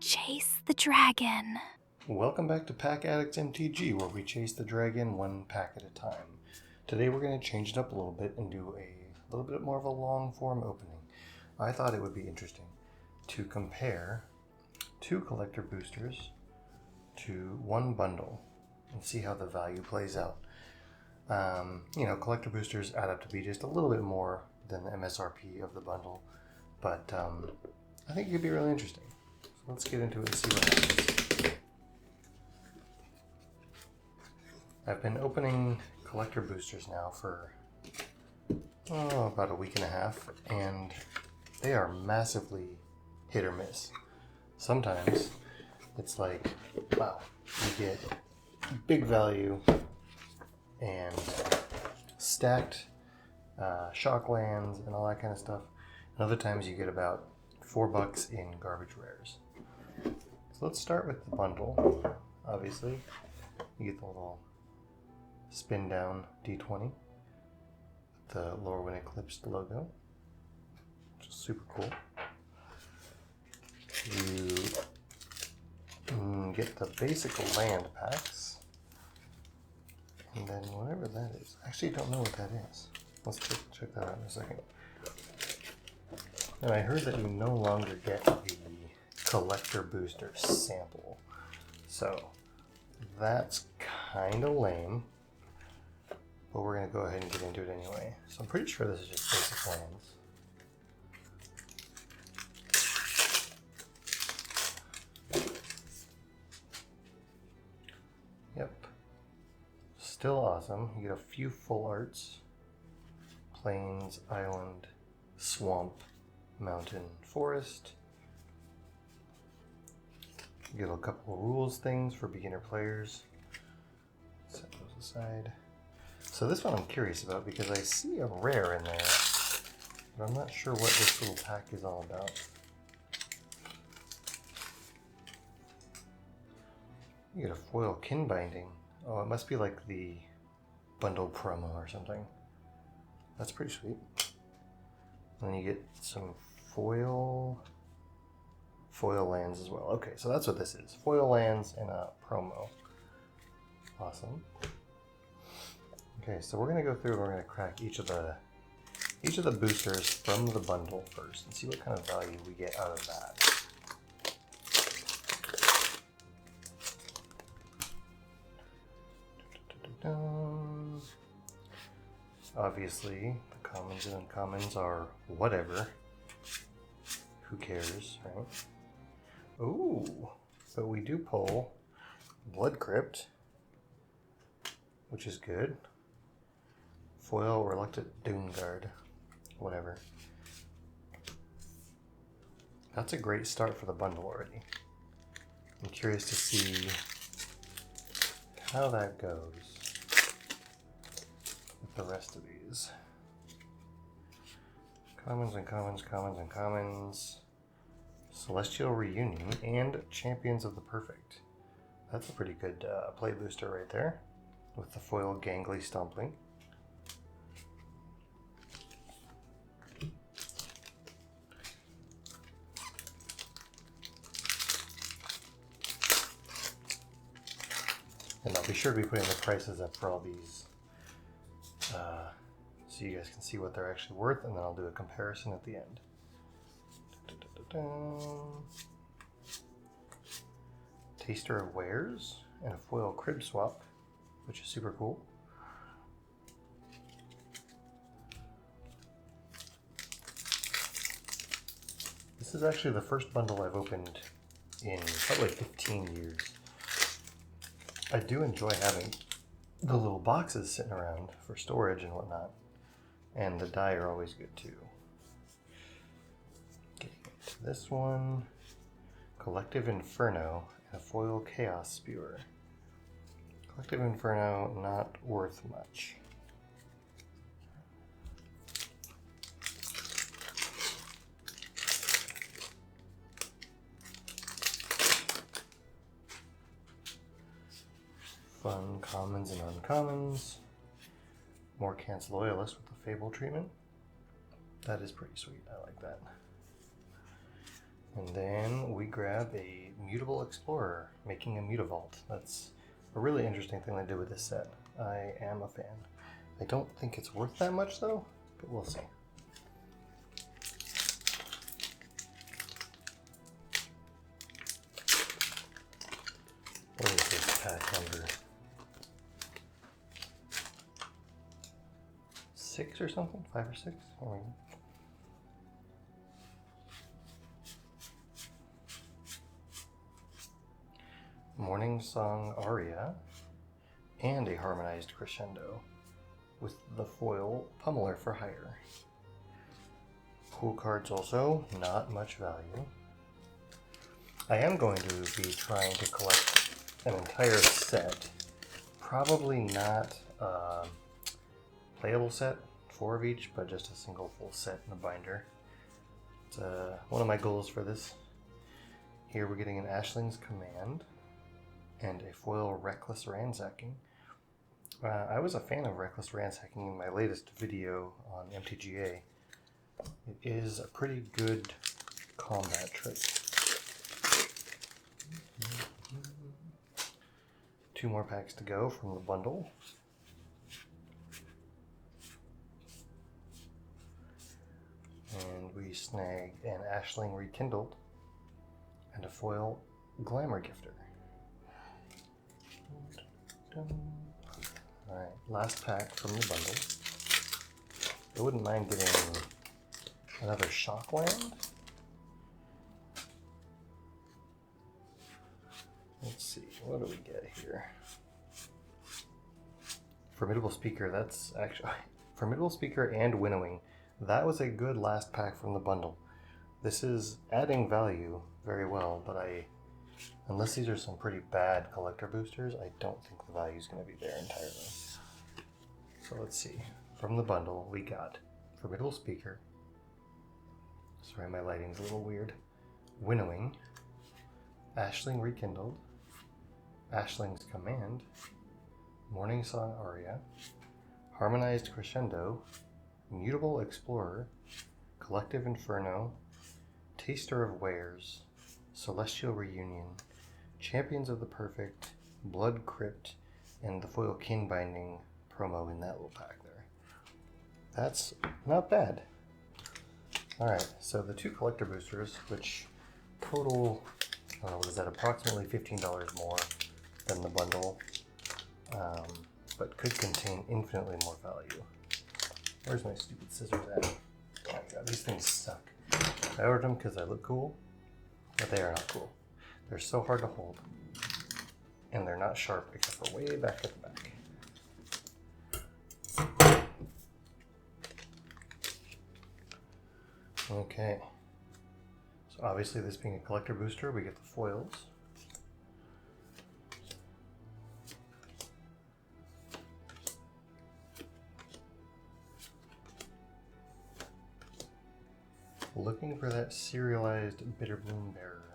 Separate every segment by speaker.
Speaker 1: chase the dragon.
Speaker 2: Welcome back to PackAddictsMTG, where we chase the dragon one pack at a time. Today we're going to change it up a little bit and do a little bit more of a long form opening. I thought it would be interesting to compare 2 collector boosters to 1 bundle and see how the value plays out. Collector boosters add up to be just a little bit more than the MSRP of the bundle, but I think it could be really interesting. So let's get into it and see what happens. I've been opening collector boosters now for about a week and a half, and they are massively hit or miss. Sometimes it's like, wow, you get big value and stacked shock lands and all that kind of stuff. And other times you get about $4 in garbage rares. So let's start with the bundle. Obviously, you get the little spin down D20, the Lorwyn Eclipsed logo, which is super cool. You get the basic land packs, and then whatever that is. I actually don't know what that is. Let's check that out in a second. And I heard that you no longer get the collector booster sample, so that's kind of lame. But we're going to go ahead and get into it anyway. So I'm pretty sure this is just basic lands. Yep. Still awesome. You get a few full arts. Plains, island, swamp, mountain, forest. You get a couple of rules things for beginner players. Set those aside. So this one I'm curious about because I see a rare in there, but I'm not sure what this little pack is all about. You get a foil kin binding. Oh, it must be like the bundle promo or something. That's pretty sweet. And then you get some foil lands as well. Okay, so that's what this is. Foil lands and a promo. Awesome. Okay, so we're going to go through and we're going to crack each of the boosters from the bundle first and see what kind of value we get out of that. Obviously, the commons and uncommons are whatever. Who cares, right? Ooh, but we do pull Blood Crypt, which is good. Foil Reluctant Doomguard, whatever. That's a great start for the bundle already. I'm curious to see how that goes with the rest of these. Commons and commons, commons and commons. Celestial Reunion and Champions of the Perfect. That's a pretty good play booster right there with the foil Gangly Stompling. And I'll be sure to be putting the prices up for all these so you guys can see what they're actually worth, and then I'll do a comparison at the end. Taster of Wares and a foil crib swap, which is super cool. This is actually the first bundle I've opened in probably 15 years. I do enjoy having the little boxes sitting around for storage and whatnot, and the die are always good too. Getting into this one, Collective Inferno and a foil Chaos Spewer. Collective Inferno, not worth much. Fun commons and uncommons. More Cancel Loyalist with the Fable treatment. That is pretty sweet, I like that. And then we grab a Mutable Explorer, making a Mutavault. That's a really interesting thing they did with this set. I am a fan. I don't think it's worth that much though, but we'll see. What is this pack number? 6 or something? 5 or 6? Oh, Morning Song Aria and a harmonized crescendo with the foil Pummeler for hire. Cool cards also, not much value. I am going to be trying to collect an entire set, probably not a playable set, 4 of each, but just a single full set in a binder. It's one of my goals for this. Here we're getting an Ashling's Command and a foil Reckless Ransacking. I was a fan of Reckless Ransacking in my latest video on MTGA. It is a pretty good combat trick. 2 more packs to go from the bundle. And we snag an Ashling Rekindled and a foil Glamour Gifter. Alright, last pack from the bundle. I wouldn't mind getting another Shockland. Let's see, what do we get here? Formidable Speaker, that's actually... Formidable Speaker and Winnowing. That was a good last pack from the bundle. This is adding value very well, but unless these are some pretty bad collector boosters, I don't think the value is going to be there entirely. So let's see. From the bundle, we got Formidable Speaker. Sorry, my lighting's a little weird. Winnowing. Ashling Rekindled. Ashling's Command. Morning Song Aria. Harmonized Crescendo. Mutable Explorer. Collective Inferno. Taster of Wares. Celestial Reunion. Champions of the Perfect. Blood Crypt. And the foil Kin Binding promo in that little pack there. That's not bad. Alright, so the 2 collector boosters, which total, what is that, approximately $15 more than the bundle, but could contain infinitely more value. Where's my stupid scissors at? Oh my god, these things suck. I ordered them because I look cool, but they are not cool. They're so hard to hold, and they're not sharp except for way back at the back. Okay, so obviously this being a collector booster, we get the foils. Looking for that serialized Bitterbloom Bearer.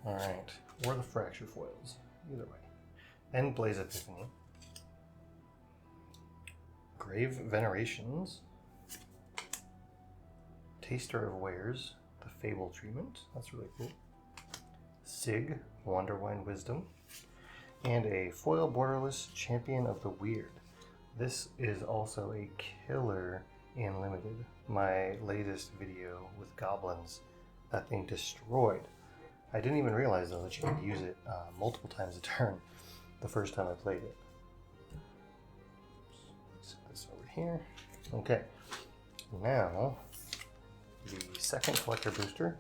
Speaker 2: Alright, or the Fracture foils, either way. And Blaze Epiphany. Grave Venerations. Taster of Wares, the Fable Treatment, that's really cool. Sig, Wonderwine Wisdom, and a foil borderless Champion of the Weird. This is also a killer in Limited. My latest video with goblins, that thing destroyed. I didn't even realize though that you could use it multiple times a turn the first time I played it. Let's set this over here. Okay, now the second collector booster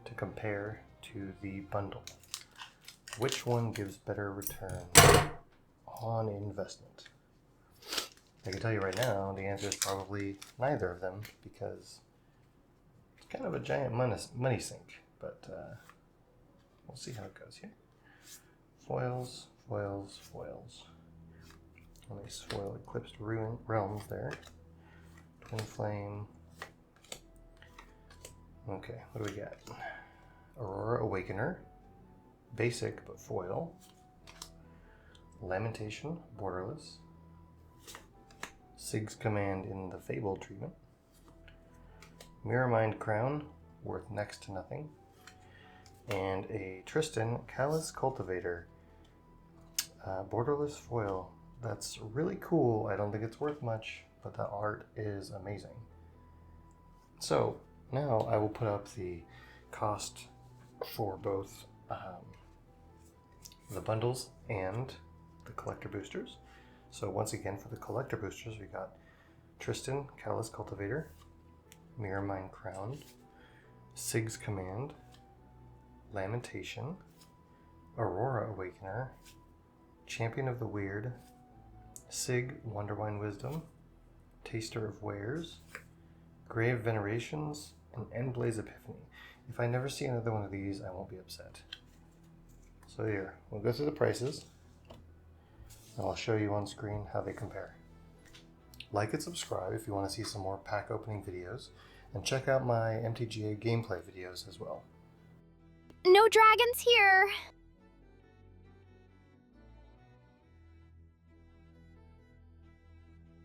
Speaker 2: to compare to the bundle. Which one gives better return on investment? I can tell you right now, the answer is probably neither of them because it's kind of a giant money sink, but we'll see how it goes here. Foils, foils, foils. Nice foil Eclipsed Realms there. Twin Flame. Okay, what do we got? Aurora Awakener, basic but foil. Lamentation, borderless. Sig's Command in the Fable treatment. Mirror Mind Crown, worth next to nothing. And a Tristan Callous Cultivator. Borderless foil. That's really cool. I don't think it's worth much, but the art is amazing. So now I will put up the cost for both the bundles and the collector boosters. So once again, for the collector boosters, we got Tristan Callous Cultivator, Mirror Mine Crown, Sig's Command, Lamentation, Aurora Awakener, Champion of the Weird, Sig Wonderwine Wisdom, Taster of Wares, Grave Venerations, and Endblaze Epiphany. If I never see another one of these, I won't be upset. So here, we'll go through the prices, and I'll show you on screen how they compare. Like and subscribe if you want to see some more pack opening videos, and check out my MTGA gameplay videos as well.
Speaker 1: No dragons here!